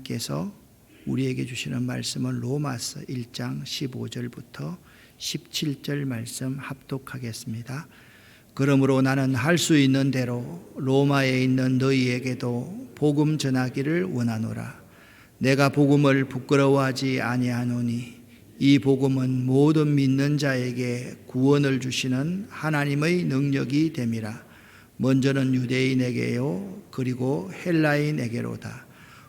하나님께서 우리에게 주시는 말씀은 로마서 1장 15절부터 17절 말씀 합독하겠습니다. 그러므로 나는 할 수 있는 대로 로마에 있는 너희에게도 복음 전하기를 원하노라. 내가 복음을 부끄러워하지 아니하노니 이 복음은 모든 믿는 자에게 구원을 주시는 하나님의 능력이 됨이라. 먼저는 유대인에게요 그리고 헬라인에게로다.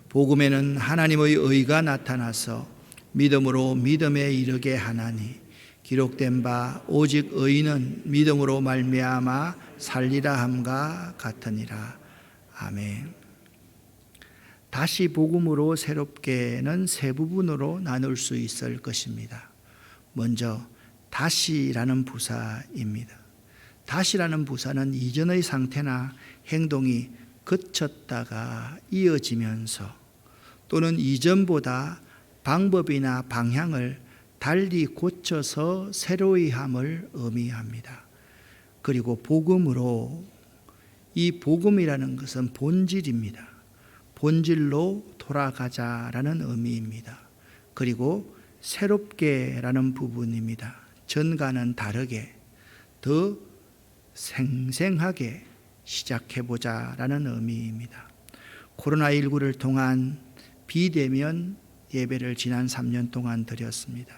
복음에는 하나님의 의가 나타나서 믿음으로 믿음에 이르게 하나니 기록된 바 오직 의인은 믿음으로 말미암아 살리라 함과 같으니라. 아멘. 다시 복음으로 새롭게는 세 부분으로 나눌 수 있을 것입니다. 먼저 다시라는 부사입니다. 다시라는 부사는 이전의 상태나 행동이 그쳤다가 이어지면서 또는 이전보다 방법이나 방향을 달리 고쳐서 새로이 함을 의미합니다. 그리고 복음으로, 이 복음이라는 것은 본질입니다. 본질로 돌아가자라는 의미입니다. 그리고 새롭게라는 부분입니다. 전과는 다르게 더 생생하게 시작해보자라는 의미입니다. 코로나19를 통한 비대면 예배를 지난 3년 동안 드렸습니다.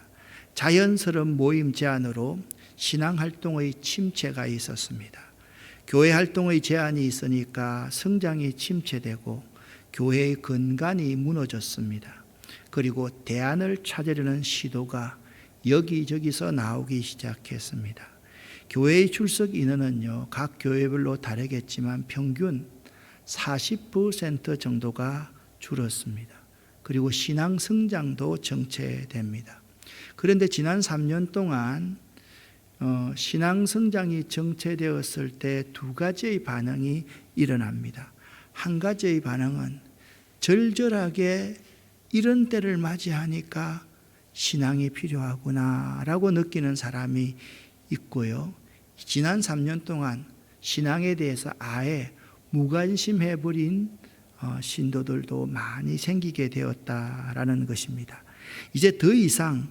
자연스러운 모임 제한으로 신앙활동의 침체가 있었습니다. 교회 활동의 제한이 있으니까 성장이 침체되고 교회의 근간이 무너졌습니다. 그리고 대안을 찾으려는 시도가 여기저기서 나오기 시작했습니다. 교회의 출석 인원은요, 각 교회별로 다르겠지만 평균 40% 정도가 줄었습니다. 그리고 신앙 성장도 정체됩니다. 그런데 지난 3년 동안 신앙 성장이 정체되었을 때 두 가지의 반응이 일어납니다. 한 가지의 반응은 절절하게 이런 때를 맞이하니까 신앙이 필요하구나 라고 느끼는 사람이 있고요. 지난 3년 동안 신앙에 대해서 아예 무관심해버린 신도들도 많이 생기게 되었다라는 것입니다. 이제 더 이상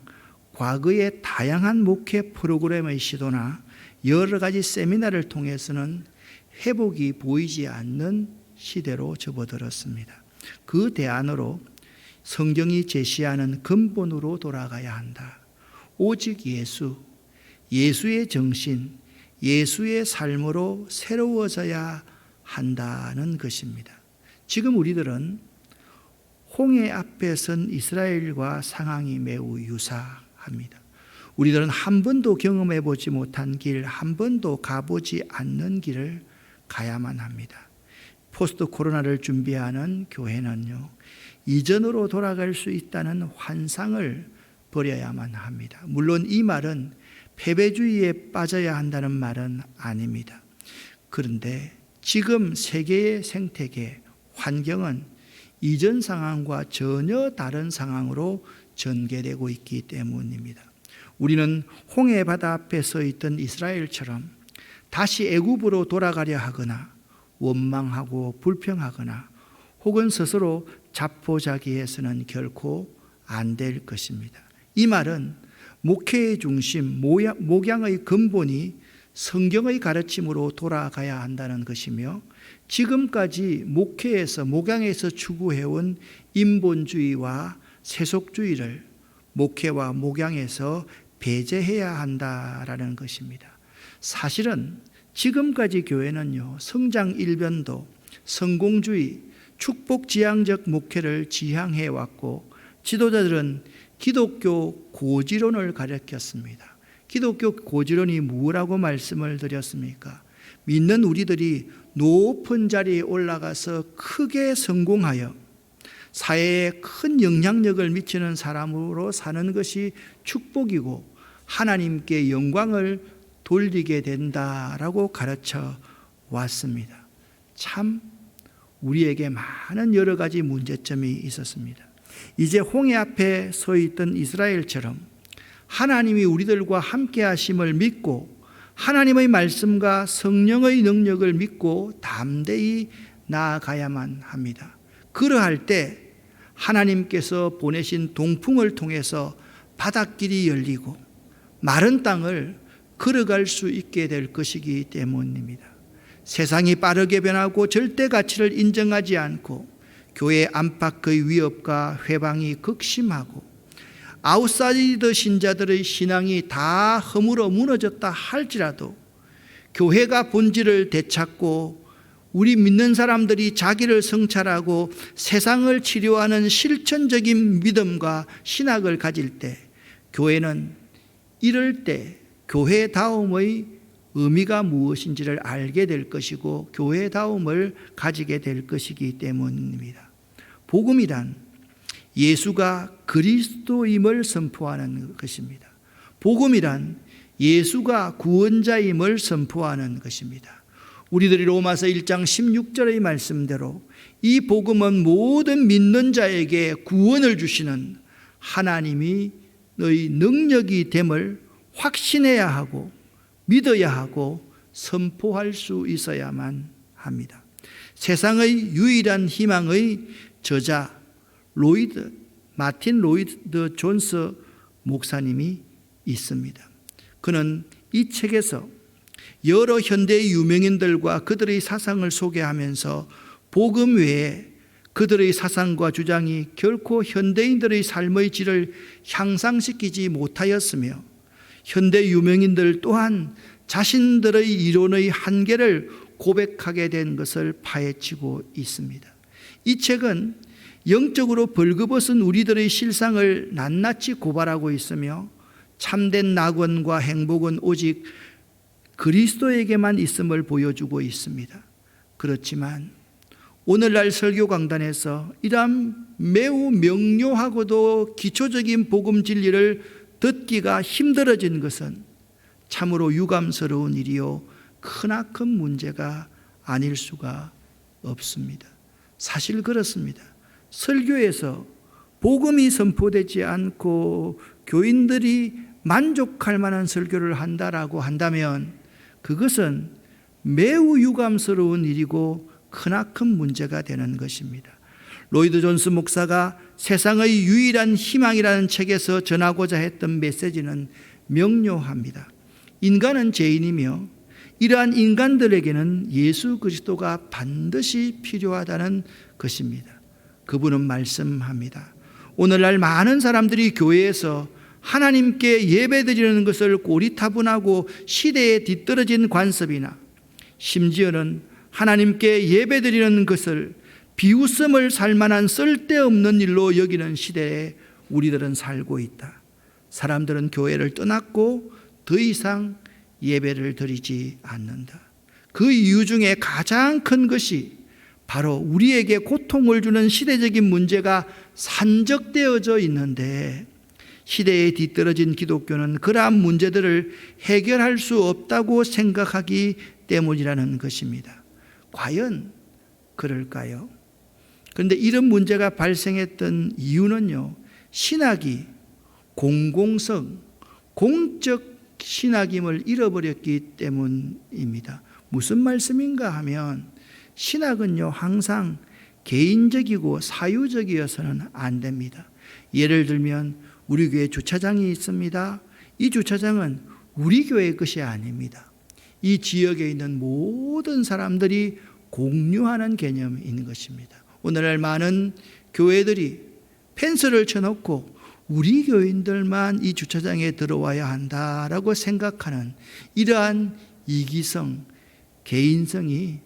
과거의 다양한 목회 프로그램의 시도나 여러 가지 세미나를 통해서는 회복이 보이지 않는 시대로 접어들었습니다. 그 대안으로 성경이 제시하는 근본으로 돌아가야 한다. 오직 예수, 예수의 정신, 예수의 삶으로 새로워져야 한다는 것입니다. 지금 우리들은 홍해 앞에 선 이스라엘과 상황이 매우 유사합니다. 우리들은 한 번도 경험해 보지 못한 길, 한 번도 가보지 않는 길을 가야만 합니다. 포스트 코로나를 준비하는 교회는요, 이전으로 돌아갈 수 있다는 환상을 버려야만 합니다. 물론 이 말은 패배주의에 빠져야 한다는 말은 아닙니다. 그런데 지금 세계의 생태계, 환경은 이전 상황과 전혀 다른 상황으로 전개되고 있기 때문입니다. 우리는 홍해 바다 앞에 서 있던 이스라엘처럼 다시 애굽으로 돌아가려 하거나 원망하고 불평하거나 혹은 스스로 자포자기해서는 결코 안 될 것입니다. 이 말은 목회의 중심, 목양의 근본이 성경의 가르침으로 돌아가야 한다는 것이며 지금까지 목회에서 목양에서 추구해온 인본주의와 세속주의를 목회와 목양에서 배제해야 한다라는 것입니다. 사실은 지금까지 교회는요, 성장 일변도, 성공주의, 축복지향적 목회를 지향해 왔고 지도자들은 기독교 고지론을 가르쳤습니다. 기독교 고지론이 뭐라고 말씀을 드렸습니까? 믿는 우리들이 높은 자리에 올라가서 크게 성공하여 사회에 큰 영향력을 미치는 사람으로 사는 것이 축복이고 하나님께 영광을 돌리게 된다라고 가르쳐 왔습니다. 참 우리에게 많은 여러 가지 문제점이 있었습니다. 이제 홍해 앞에 서 있던 이스라엘처럼 하나님이 우리들과 함께 하심을 믿고 하나님의 말씀과 성령의 능력을 믿고 담대히 나아가야만 합니다. 그러할 때 하나님께서 보내신 동풍을 통해서 바닷길이 열리고 마른 땅을 걸어갈 수 있게 될 것이기 때문입니다. 세상이 빠르게 변하고 절대 가치를 인정하지 않고 교회 안팎의 위협과 회방이 극심하고 아웃사이더 신자들의 신앙이 다 허물어 무너졌다 할지라도 교회가 본질을 되찾고 우리 믿는 사람들이 자기를 성찰하고 세상을 치료하는 실천적인 믿음과 신학을 가질 때 교회는 이럴 때 교회다움의 의미가 무엇인지를 알게 될 것이고 교회다움을 가지게 될 것이기 때문입니다. 복음이란 예수가 그리스도임을 선포하는 것입니다. 복음이란 예수가 구원자임을 선포하는 것입니다. 우리들이 로마서 1장 16절의 말씀대로 이 복음은 모든 믿는 자에게 구원을 주시는 하나님이 너희 능력이 됨을 확신해야 하고 믿어야 하고 선포할 수 있어야만 합니다. 세상의 유일한 희망의 저자 마틴 로이드 존스 목사님이 있습니다. 그는 이 책에서 여러 현대의 유명인들과 그들의 사상을 소개하면서 복음 외에 그들의 사상과 주장이 결코 현대인들의 삶의 질을 향상시키지 못하였으며 현대 유명인들 또한 자신들의 이론의 한계를 고백하게 된 것을 파헤치고 있습니다. 이 책은 영적으로 벌거벗은 우리들의 실상을 낱낱이 고발하고 있으며 참된 낙원과 행복은 오직 그리스도에게만 있음을 보여주고 있습니다. 그렇지만 오늘날 설교 강단에서 이러한 매우 명료하고도 기초적인 복음 진리를 듣기가 힘들어진 것은 참으로 유감스러운 일이요 크나큰 문제가 아닐 수가 없습니다. 사실 그렇습니다. 설교에서 복음이 선포되지 않고 교인들이 만족할 만한 설교를 한다라고 한다면 그것은 매우 유감스러운 일이고 크나큰 문제가 되는 것입니다. 로이드 존스 목사가 세상의 유일한 희망이라는 책에서 전하고자 했던 메시지는 명료합니다. 인간은 죄인이며 이러한 인간들에게는 예수 그리스도가 반드시 필요하다는 것입니다. 그분은 말씀합니다. 오늘날 많은 사람들이 교회에서 하나님께 예배드리는 것을 고리타분하고 시대에 뒤떨어진 관습이나 심지어는 하나님께 예배드리는 것을 비웃음을 살만한 쓸데없는 일로 여기는 시대에 우리들은 살고 있다. 사람들은 교회를 떠났고 더 이상 예배를 드리지 않는다. 그 이유 중에 가장 큰 것이 바로 우리에게 고통을 주는 시대적인 문제가 산적되어져 있는데 시대에 뒤떨어진 기독교는 그러한 문제들을 해결할 수 없다고 생각하기 때문이라는 것입니다. 과연 그럴까요? 그런데 이런 문제가 발생했던 이유는요, 신학이 공공성, 공적 신학임을 잃어버렸기 때문입니다. 무슨 말씀인가 하면 신학은요 항상 개인적이고 사유적이어서는 안 됩니다. 예를 들면 우리 교회 주차장이 있습니다. 이 주차장은 우리 교회 것이 아닙니다. 이 지역에 있는 모든 사람들이 공유하는 개념인 것입니다. 오늘날 많은 교회들이 펜스를 쳐놓고 우리 교인들만 이 주차장에 들어와야 한다라고 생각하는 이러한 이기성, 개인성이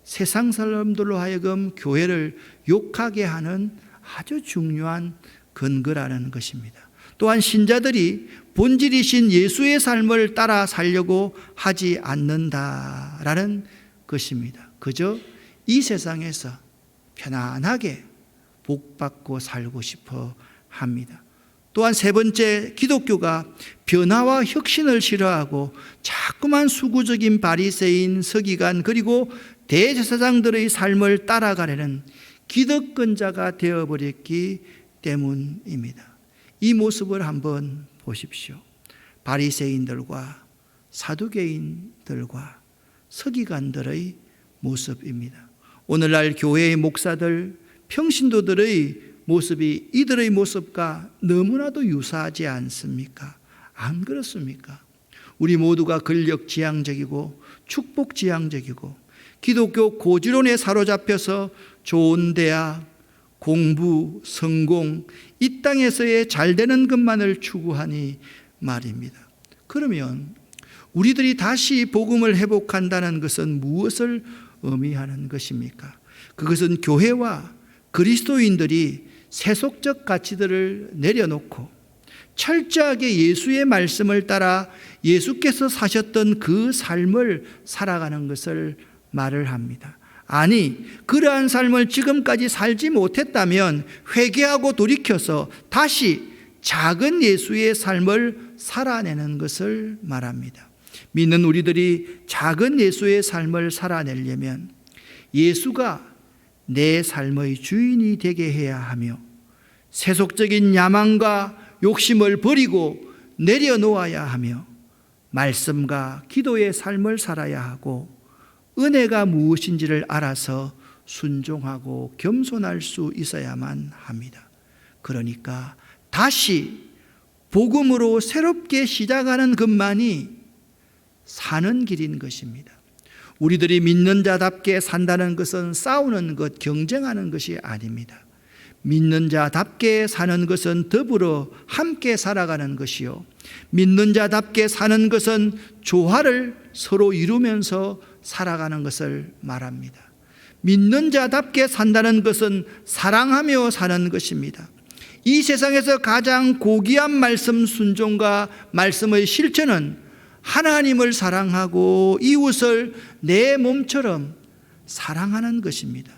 세상 사람들로 하여금 교회를 욕하게 하는 아주 중요한 근거라는 것입니다. 또한 신자들이 본질이신 예수의 삶을 따라 살려고 하지 않는다라는 것입니다. 그저 이 세상에서 편안하게 복받고 살고 싶어 합니다. 또한 세 번째, 기독교가 변화와 혁신을 싫어하고 자꾸만 수구적인 바리새인, 서기관 그리고 대제사장들의 삶을 따라가려는 기득권자가 되어버렸기 때문입니다. 이 모습을 한번 보십시오. 바리새인들과 사두개인들과 서기관들의 모습입니다. 오늘날 교회의 목사들, 평신도들의 모습이 이들의 모습과 너무나도 유사하지 않습니까? 안 그렇습니까? 우리 모두가 권력지향적이고 축복지향적이고 기독교 고지론에 사로잡혀서 좋은 대학, 공부, 성공, 이 땅에서의 잘되는 것만을 추구하니 말입니다. 그러면 우리들이 다시 복음을 회복한다는 것은 무엇을 의미하는 것입니까? 그것은 교회와 그리스도인들이 세속적 가치들을 내려놓고 철저하게 예수의 말씀을 따라 예수께서 사셨던 그 삶을 살아가는 것을 말을 합니다. 아니, 그러한 삶을 지금까지 살지 못했다면 회개하고 돌이켜서 다시 작은 예수의 삶을 살아내는 것을 말합니다. 믿는 우리들이 작은 예수의 삶을 살아내려면 예수가 내 삶의 주인이 되게 해야 하며 세속적인 야망과 욕심을 버리고 내려놓아야 하며 말씀과 기도의 삶을 살아야 하고 은혜가 무엇인지를 알아서 순종하고 겸손할 수 있어야만 합니다. 그러니까 다시 복음으로 새롭게 시작하는 것만이 사는 길인 것입니다. 우리들이 믿는 자답게 산다는 것은 싸우는 것, 경쟁하는 것이 아닙니다. 믿는 자답게 사는 것은 더불어 함께 살아가는 것이요, 믿는 자답게 사는 것은 조화를 서로 이루면서 살아가는 것을 말합니다. 믿는 자답게 산다는 것은 사랑하며 사는 것입니다. 이 세상에서 가장 고귀한 말씀 순종과 말씀의 실천은 하나님을 사랑하고 이웃을 내 몸처럼 사랑하는 것입니다.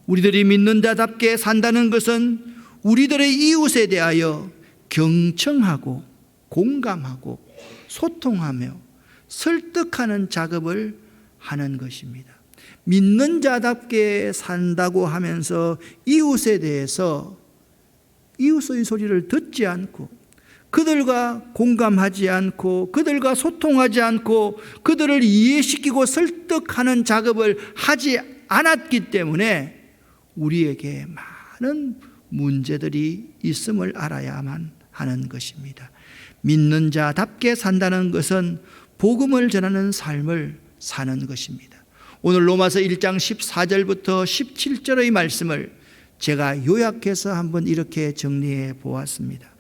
우리들이 믿는 자답게 산다는 것은 우리들의 이웃에 대하여 경청하고 공감하고 소통하며 설득하는 작업을 하는 것입니다. 믿는 자답게 산다고 하면서 이웃에 대해서 이웃의 소리를 듣지 않고 그들과 공감하지 않고 그들과 소통하지 않고 그들을 이해시키고 설득하는 작업을 하지 않았기 때문에 우리에게 많은 문제들이 있음을 알아야만 하는 것입니다. 믿는 자답게 산다는 것은 복음을 전하는 삶을 사는 것입니다. 오늘 로마서 1장 14절부터 17절의 말씀을 제가 요약해서 한번 이렇게 정리해 보았습니다.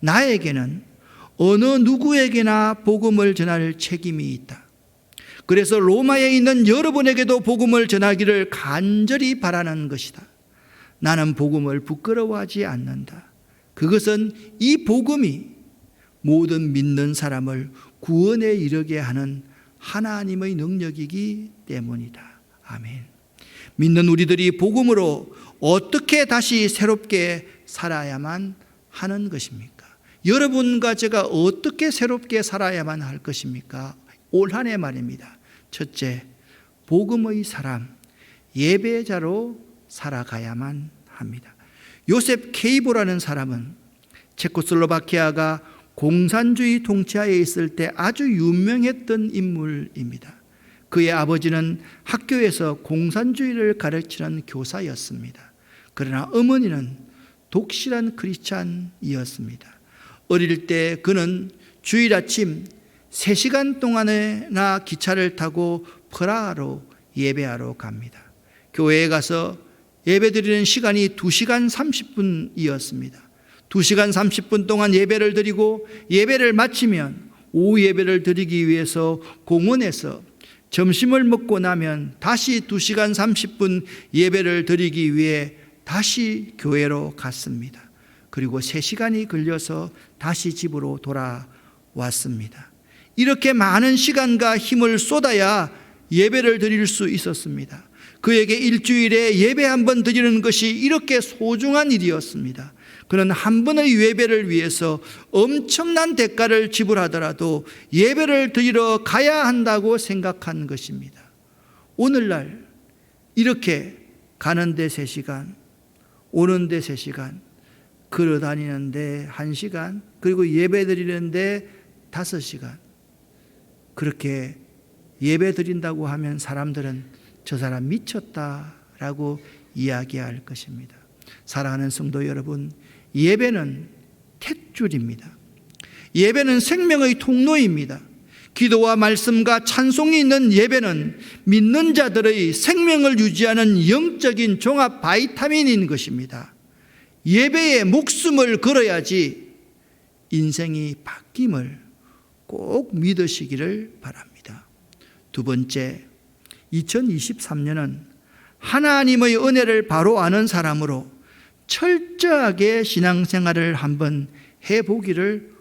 나에게는 어느 누구에게나 복음을 전할 책임이 있다. 그래서 로마에 있는 여러분에게도 복음을 전하기를 간절히 바라는 것이다. 나는 복음을 부끄러워하지 않는다. 그것은 이 복음이 모든 믿는 사람을 구원에 이르게 하는 하나님의 능력이기 때문이다. 아멘. 믿는 우리들이 복음으로 어떻게 다시 새롭게 살아야만 하는 것입니까? 여러분과 제가 어떻게 새롭게 살아야만 할 것입니까? 올 한 해 말입니다. 첫째, 복음의 사람, 예배자로 살아가야만 합니다. 요셉 케이보라는 사람은 체코슬로바키아가 공산주의 통치하에 있을 때 아주 유명했던 인물입니다. 그의 아버지는 학교에서 공산주의를 가르치는 교사였습니다. 그러나 어머니는 독실한 크리스찬이었습니다. 어릴 때 그는 주일 아침 3시간 동안이나 기차를 타고 프라하로 예배하러 갑니다. 교회에 가서 예배드리는 시간이 2시간 30분이었습니다. 2시간 30분 동안 예배를 드리고 예배를 마치면 오후 예배를 드리기 위해서 공원에서 점심을 먹고 나면 다시 2시간 30분 예배를 드리기 위해 다시 교회로 갔습니다. 그리고 3시간이 걸려서 다시 집으로 돌아왔습니다. 이렇게 많은 시간과 힘을 쏟아야 예배를 드릴 수 있었습니다. 그에게 일주일에 예배 한 번 드리는 것이 이렇게 소중한 일이었습니다. 그는 한 번의 예배를 위해서 엄청난 대가를 지불하더라도 예배를 드리러 가야 한다고 생각한 것입니다. 오늘날 이렇게 가는데 3시간, 오는데 3시간, 걸어 다니는데 1시간, 그리고 예배 드리는데 5시간, 그렇게 예배 드린다고 하면 사람들은 저 사람 미쳤다라고 이야기할 것입니다. 사랑하는 성도 여러분, 예배는 탯줄입니다. 예배는 생명의 통로입니다. 기도와 말씀과 찬송이 있는 예배는 믿는 자들의 생명을 유지하는 영적인 종합 바이타민인 것입니다. 예배에 목숨을 걸어야지 인생이 바뀜을 꼭 믿으시기를 바랍니다. 두 번째, 2023년은 하나님의 은혜를 바로 아는 사람으로 철저하게 신앙생활을 한번 해보기를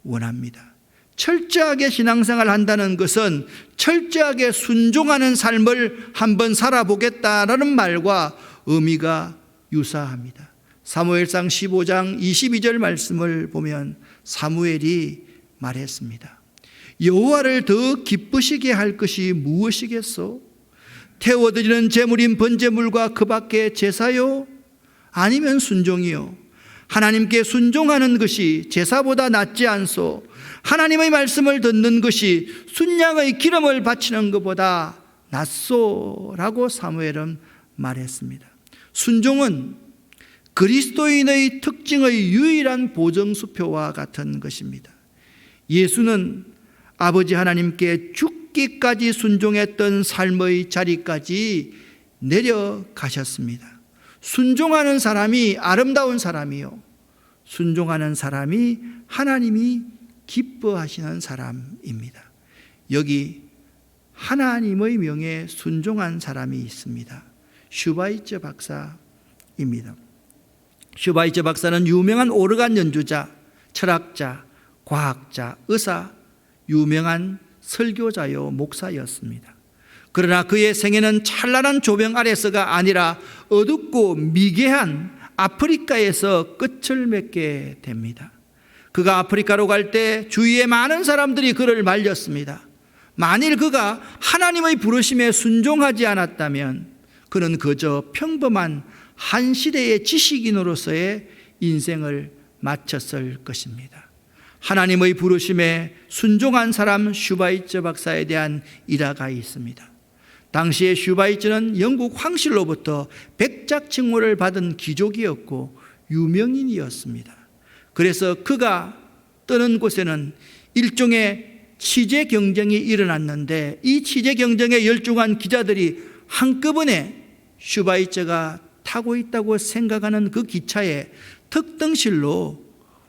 원합니다. 철저하게 신앙생활을 한다는 것은 철저하게 순종하는 삶을 한번 살아보겠다라는 말과 의미가 유사합니다. 사무엘상 15장 22절 말씀을 보면 사무엘이 말했습니다. 여호와를 더 기쁘시게 할 것이 무엇이겠소? 태워드리는 제물인 번제물과 그 밖에 제사요? 아니면 순종이요? 하나님께 순종하는 것이 제사보다 낫지 않소? 하나님의 말씀을 듣는 것이 순양의 기름을 바치는 것보다 낫소? 라고 사무엘은 말했습니다. 순종은 그리스도인의 특징의 유일한 보정수표와 같은 것입니다. 예수는 아버지 하나님께 죽기까지 순종했던 삶의 자리까지 내려가셨습니다. 순종하는 사람이 아름다운 사람이요, 순종하는 사람이 하나님이 기뻐하시는 사람입니다. 여기 하나님의 명에 순종한 사람이 있습니다. 슈바이처 박사입니다. 슈바이처 박사는 유명한 오르간 연주자, 철학자, 과학자, 의사, 유명한 설교자요 목사였습니다. 그러나 그의 생애는 찬란한 조명 아래서가 아니라 어둡고 미개한 아프리카에서 끝을 맺게 됩니다. 그가 아프리카로 갈 때 주위에 많은 사람들이 그를 말렸습니다. 만일 그가 하나님의 부르심에 순종하지 않았다면 그는 그저 평범한 한 시대의 지식인으로서의 인생을 마쳤을 것입니다. 하나님의 부르심에 순종한 사람 슈바이처 박사에 대한 일화가 있습니다. 당시에 슈바이처는 영국 황실로부터 백작 칭호를 받은 귀족이었고 유명인이었습니다. 그래서 그가 떠는 곳에는 일종의 취재 경쟁이 일어났는데 이 취재 경쟁에 열중한 기자들이 한꺼번에 슈바이처가 타고 있다고 생각하는 그 기차에 특등실로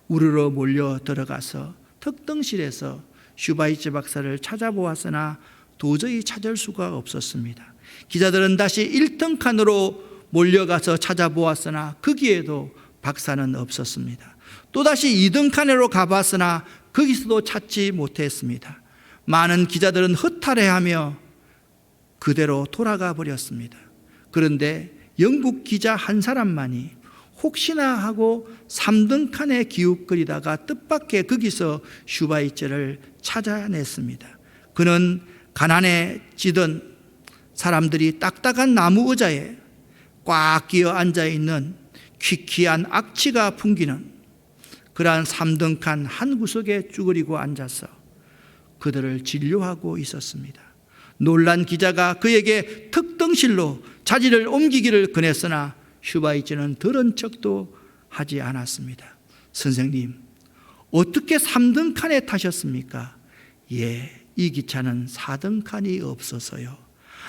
우르르 몰려 들어가서 특등실에서 슈바이처 박사를 찾아보았으나 도저히 찾을 수가 없었습니다. 기자들은 다시 1등 칸으로 몰려가서 찾아보았으나 거기에도 박사는 없었습니다. 또다시 2등 칸으로 가봤으나 거기서도 찾지 못했습니다. 많은 기자들은 허탈해하며 그대로 돌아가 버렸습니다. 그런데 영국 기자 한 사람만이 혹시나 하고 3등 칸에 기웃거리다가 뜻밖의 거기서 슈바이처를 찾아냈습니다. 그는 가난해지던 사람들이 딱딱한 나무 의자에 꽉 끼어 앉아있는 퀴퀴한 악취가 풍기는 그러한 3등 칸 한 구석에 쭈그리고 앉아서 그들을 진료하고 있었습니다. 놀란 기자가 그에게 특등실로 자리를 옮기기를 권했으나 슈바이처는 들은 척도 하지 않았습니다. 선생님, 어떻게 3등 칸에 타셨습니까? 예, 이 기차는 4등 칸이 없어서요.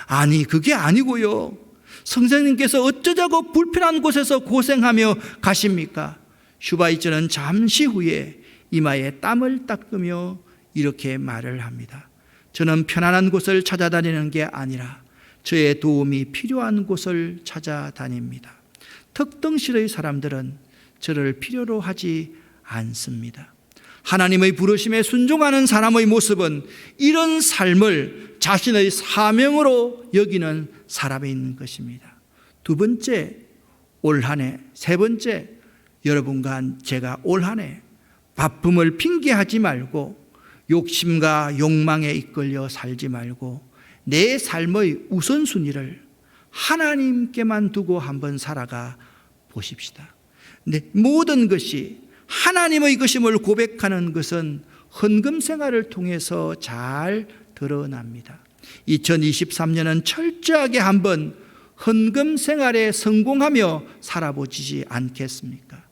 아니, 그게 아니고요. 선생님께서 어쩌자고 불편한 곳에서 고생하며 가십니까? 슈바이처는 잠시 후에 이마에 땀을 닦으며 이렇게 말을 합니다. 저는 편안한 곳을 찾아다니는 게 아니라 저의 도움이 필요한 곳을 찾아다닙니다. 특등실의 사람들은 저를 필요로 하지 않습니다. 하나님의 부르심에 순종하는 사람의 모습은 이런 삶을 자신의 사명으로 여기는 사람인 것입니다. 두 번째, 올 한 해, 세 번째, 여러분과 제가 올 한 해 바쁨을 핑계하지 말고 욕심과 욕망에 이끌려 살지 말고 내 삶의 우선순위를 하나님께만 두고 한번 살아가 보십시다. 근데 모든 것이 하나님의 것임을 고백하는 것은 헌금 생활을 통해서 잘 드러납니다. 2023년은 철저하게 한번 헌금 생활에 성공하며 살아보지 않겠습니까?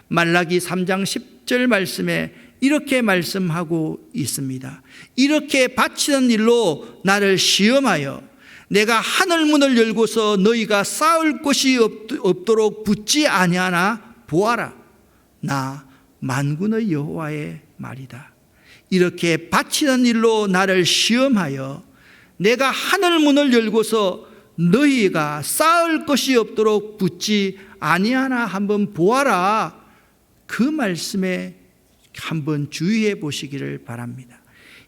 말라기 3장 10절 말씀에 이렇게 말씀하고 있습니다. 이렇게 바치는 일로 나를 시험하여 내가 하늘 문을 열고서 너희가 쌓을 곳이 없도록 붙지 아니하나 보아라. 나 만군의 여호와의 말이다. 이렇게 바치는 일로 나를 시험하여 내가 하늘 문을 열고서 너희가 쌓을 것이 없도록 붙지 아니하나 한번 보아라. 그 말씀에 한번 주의해 보시기를 바랍니다.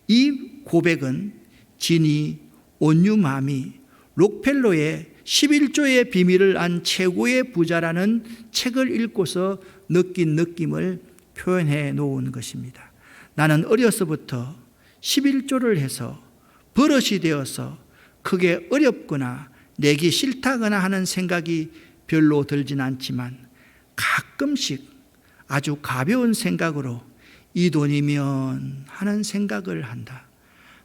이 고백은 진이 온유맘이 록펠러의 11조의 비밀을 안 최고의 부자라는 책을 읽고서 느낀 느낌을 표현해 놓은 것입니다. 나는 어려서부터 11조를 해서 버릇이 되어서 크게 어렵거나 내기 싫다거나 하는 생각이 별로 들진 않지만 가끔씩 아주 가벼운 생각으로 이 돈이면 하는 생각을 한다.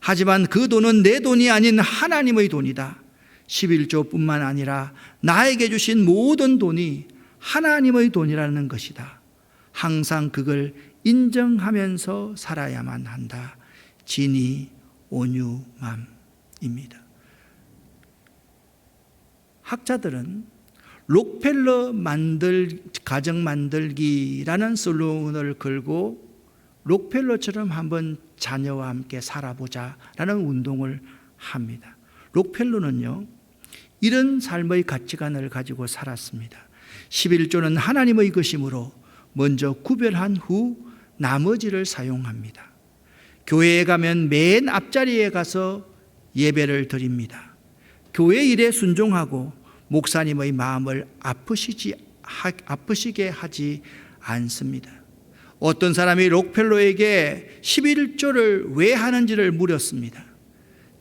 하지만 그 돈은 내 돈이 아닌 하나님의 돈이다. 11조뿐만 아니라 나에게 주신 모든 돈이 하나님의 돈이라는 것이다. 항상 그걸 인정하면서 살아야만 한다. 진이 온유맘입니다. 학자들은 록펠러 가정 만들기라는 슬로건을 걸고 록펠러처럼 한번 자녀와 함께 살아보자라는 운동을 합니다. 록펠러는요, 이런 삶의 가치관을 가지고 살았습니다. 11조는 하나님의 것이므로 먼저 구별한 후 나머지를 사용합니다. 교회에 가면 맨 앞자리에 가서 예배를 드립니다. 교회 일에 순종하고 목사님의 마음을 아프시게 하지 않습니다. 어떤 사람이 록펠러에게 11조를 왜 하는지를 물었습니다.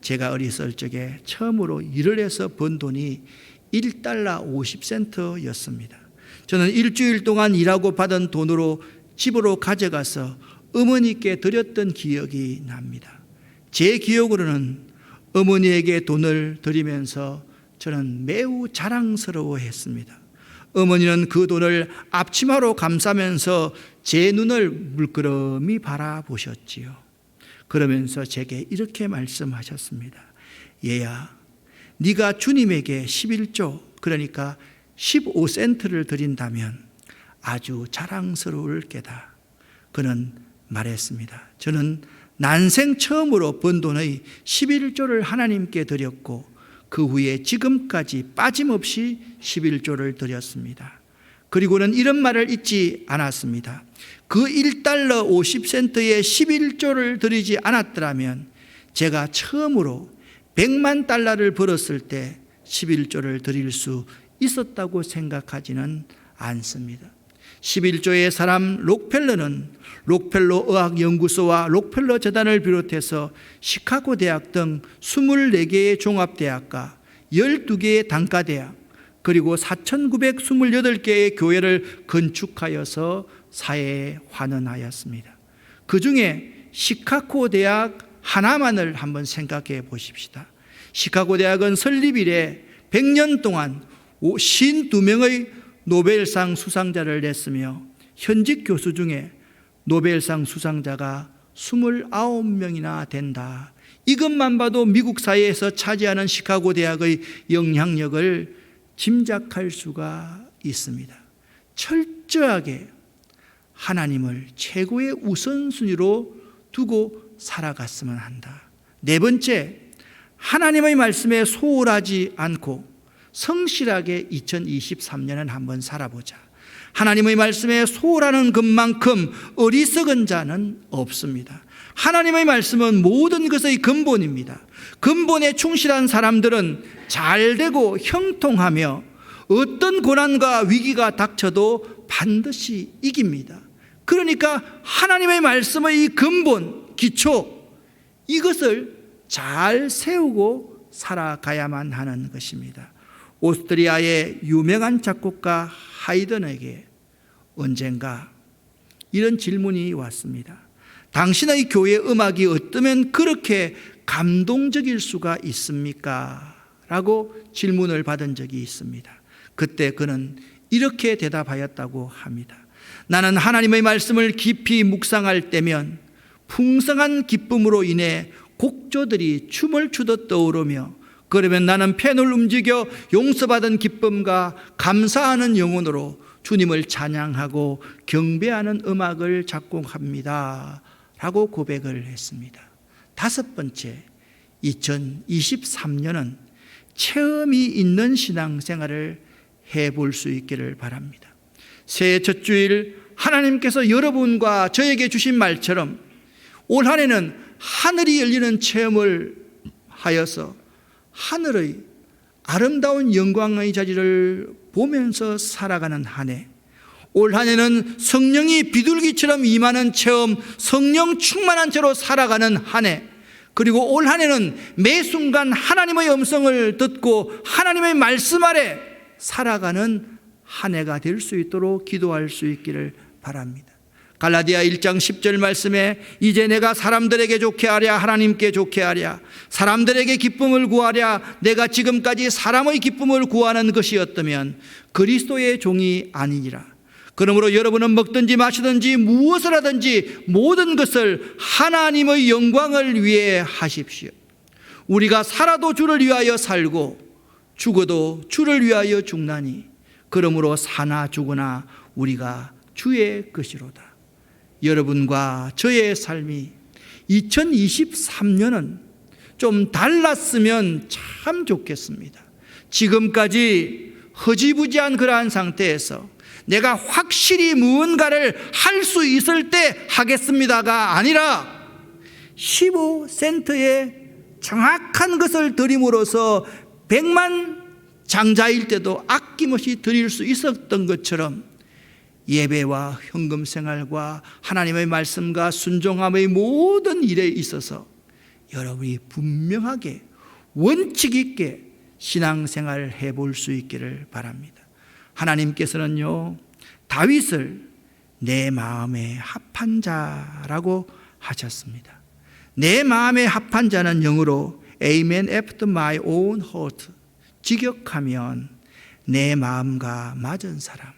제가 어렸을 적에 처음으로 일을 해서 번 돈이 1달러 50센트였습니다. 저는 일주일 동안 일하고 받은 돈으로 집으로 가져가서 어머니께 드렸던 기억이 납니다. 제 기억으로는 어머니에게 돈을 드리면서 저는 매우 자랑스러워했습니다. 어머니는 그 돈을 앞치마로 감싸면서 제 눈을 물끄러미 바라보셨지요. 그러면서 제게 이렇게 말씀하셨습니다. 얘야, 네가 주님에게 11조, 그러니까 15센트를 드린다면 아주 자랑스러울 게다. 그는 말했습니다. 저는 난생 처음으로 번 돈의 11조를 하나님께 드렸고 그 후에 지금까지 빠짐없이 11조를 드렸습니다. 그리고는 이런 말을 잊지 않았습니다. 그 1달러 50센트의 11조를 드리지 않았더라면 제가 처음으로 100만 달러를 벌었을 때 11조를 드릴 수 있었다고 생각하지는 않습니다. 11조의 사람 록펠러는 록펠러 의학연구소와 록펠러 재단을 비롯해서 시카고 대학 등 24개의 종합대학과 12개의 단과대학 그리고 4,928개의 교회를 건축하여서 사회에 환원하였습니다. 그 중에 시카고 대학 하나만을 한번 생각해 보십시다. 시카고 대학은 설립 이래 100년 동안 52명의 노벨상 수상자를 냈으며 현직 교수 중에 노벨상 수상자가 29명이나 된다. 이것만 봐도 미국 사회에서 차지하는 시카고 대학의 영향력을 짐작할 수가 있습니다. 철저하게 하나님을 최고의 우선순위로 두고 살아갔으면 한다. 네 번째, 하나님의 말씀에 소홀하지 않고 성실하게 2023년은 한번 살아보자. 하나님의 말씀에 소홀하는 것만큼 어리석은 자는 없습니다. 하나님의 말씀은 모든 것의 근본입니다. 근본에 충실한 사람들은 잘되고 형통하며 어떤 고난과 위기가 닥쳐도 반드시 이깁니다. 그러니까 하나님의 말씀의 근본, 기초, 이것을 잘 세우고 살아가야만 하는 것입니다. 오스트리아의 유명한 작곡가 하이든에게 언젠가 이런 질문이 왔습니다. 당신의 교회 음악이 어쩌면 그렇게 감동적일 수가 있습니까? 라고 질문을 받은 적이 있습니다. 그때 그는 이렇게 대답하였다고 합니다. 나는 하나님의 말씀을 깊이 묵상할 때면 풍성한 기쁨으로 인해 곡조들이 춤을 추듯 떠오르며, 그러면 나는 펜을 움직여 용서받은 기쁨과 감사하는 영혼으로 주님을 찬양하고 경배하는 음악을 작곡합니다 라고 고백을 했습니다. 다섯 번째, 2023년은 체험이 있는 신앙생활을 해볼 수 있기를 바랍니다. 새해 첫 주일 하나님께서 여러분과 저에게 주신 말처럼 올 한 해는 하늘이 열리는 체험을 하여서 하늘의 아름다운 영광의 자리를 보면서 살아가는 한 해, 올 한 해는 성령이 비둘기처럼 임하는 체험, 성령 충만한 채로 살아가는 한 해, 그리고 올 한 해는 매 순간 하나님의 음성을 듣고 하나님의 말씀 아래 살아가는 한 해가 될 수 있도록 기도할 수 있기를 바랍니다. 갈라디아 1장 10절 말씀에 이제 내가 사람들에게 좋게 하랴 하나님께 좋게 하랴, 사람들에게 기쁨을 구하랴 내가 지금까지 사람의 기쁨을 구하는 것이었다면 그리스도의 종이 아니니라. 그러므로 여러분은 먹든지 마시든지 무엇을 하든지 모든 것을 하나님의 영광을 위해 하십시오. 우리가 살아도 주를 위하여 살고 죽어도 주를 위하여 죽나니 그러므로 사나 죽으나 우리가 주의 것이로다. 여러분과 저의 삶이 2023년은 좀 달랐으면 참 좋겠습니다. 지금까지 허지부지한 그러한 상태에서 내가 확실히 무언가를 할 수 있을 때 하겠습니다가 아니라 15센트의 정확한 것을 드림으로써 100만 장자일 때도 아낌없이 드릴 수 있었던 것처럼 예배와 헌금 생활과 하나님의 말씀과 순종함의 모든 일에 있어서 여러분이 분명하게 원칙 있게 신앙생활을 해볼 수 있기를 바랍니다. 하나님께서는요, 다윗을 내 마음에 합한 자라고 하셨습니다. 내 마음에 합한 자는 영어로 A man after my own heart, 직역하면 내 마음과 맞은 사람,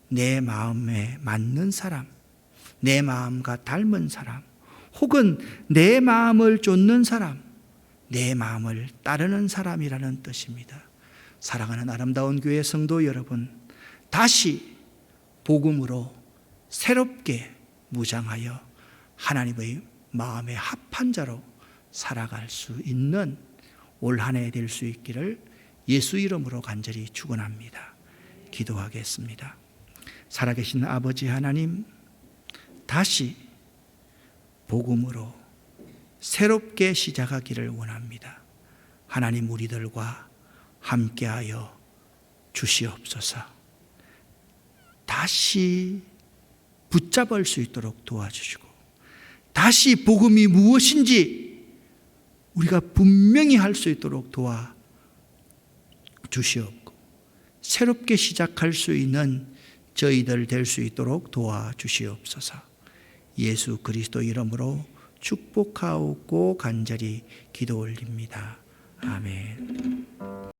내 마음에 맞는 사람, 내 마음과 닮은 사람, 혹은 내 마음을 쫓는 사람, 내 마음을 따르는 사람이라는 뜻입니다. 사랑하는 아름다운 교회 성도 여러분, 다시 복음으로 새롭게 무장하여 하나님의 마음에 합한 자로 살아갈 수 있는 올 한 해 될 수 있기를 예수 이름으로 간절히 축원합니다. 기도하겠습니다. 살아계신 아버지 하나님, 다시 복음으로 새롭게 시작하기를 원합니다. 하나님, 우리들과 함께하여 주시옵소서. 다시 붙잡을 수 있도록 도와주시고, 다시 복음이 무엇인지 우리가 분명히 할 수 있도록 도와주시옵고, 새롭게 시작할 수 있는 저희들 될 수 있도록 도와주시옵소서. 예수 그리스도 이름으로 축복하옵고 간절히 기도 올립니다. 아멘.